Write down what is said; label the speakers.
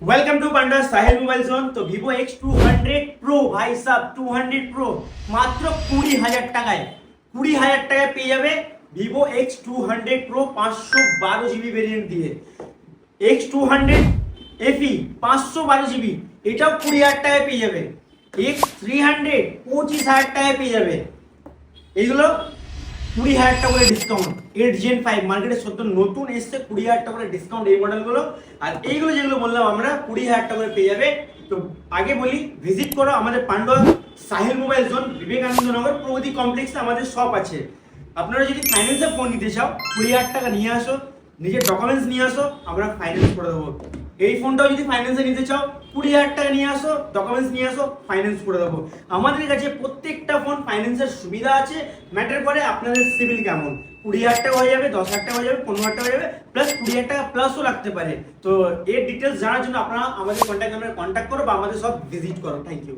Speaker 1: Welcome to Panda Sahil mobile zone. तो Vivo X200 Pro भाई साहब 200 Pro মাত্র 20,000 টাকায় 20,000 টাকায় পেয়ে যাবে Vivo X200 Pro 512 GB variant দিয়ে। X200 FE 512 জিবি এটাও 20,000 টাকায় পেয়ে যাবে। X300 25,000 টাকায় পেয়ে যাবে। এইগুলো 20,000 টাকা করে ডিসকাউন্ট। 8 Gen 5 মার্কেটে সত্য নতুন এসছে 20,000 টাকা করে ডিসকাউন্ট এই মডেলগুলো। আর এইগুলো যেগুলো বললাম আমরা 20,000 টাকা করে পেয়ে যাবে। তো আগে বলি ভিজিট করো আমাদের পান্ডা সাহিল মোবাইল জোন, বিবেকানন্দ নগর, প্রগতি কমপ্লেক্সে আমাদের শপ আছে। আপনারা যদি ফাইন্যান্সে ফোন নিতে চাও 20,000 টাকা নিয়ে আসো, নিজের ডকুমেন্টস নিয়ে আসো, আমরা ফাইন্যান্স করে দেবো। এই ফোনটাও যদি ফাইন্যান্সে নিতে চাও 20,000 টাকা নিয়ে আসো, ডকুমেন্টস নিয়ে আসো, ফাইন্যান্স করে দেবো। আমাদের কাছে প্রত্যেকটা ফোন ফাইন্যান্সের সুবিধা আছে। ম্যাটার করে আপনাদের সিভিল কেমন। 20,000 টাকা হয়ে যাবে, 10,000 টাকা হয়ে যাবে, 15,000 টাকা হয়ে যাবে, প্লাস 20,000 টাকা প্লাসও লাগতে পারে। তো এর ডিটেলস জানার জন্য আপনারা আমাদের কন্ট্যাক্ট নাম্বারে কন্ট্যাক্ট করো বা আমাদের সব ভিজিট করো। Thank you.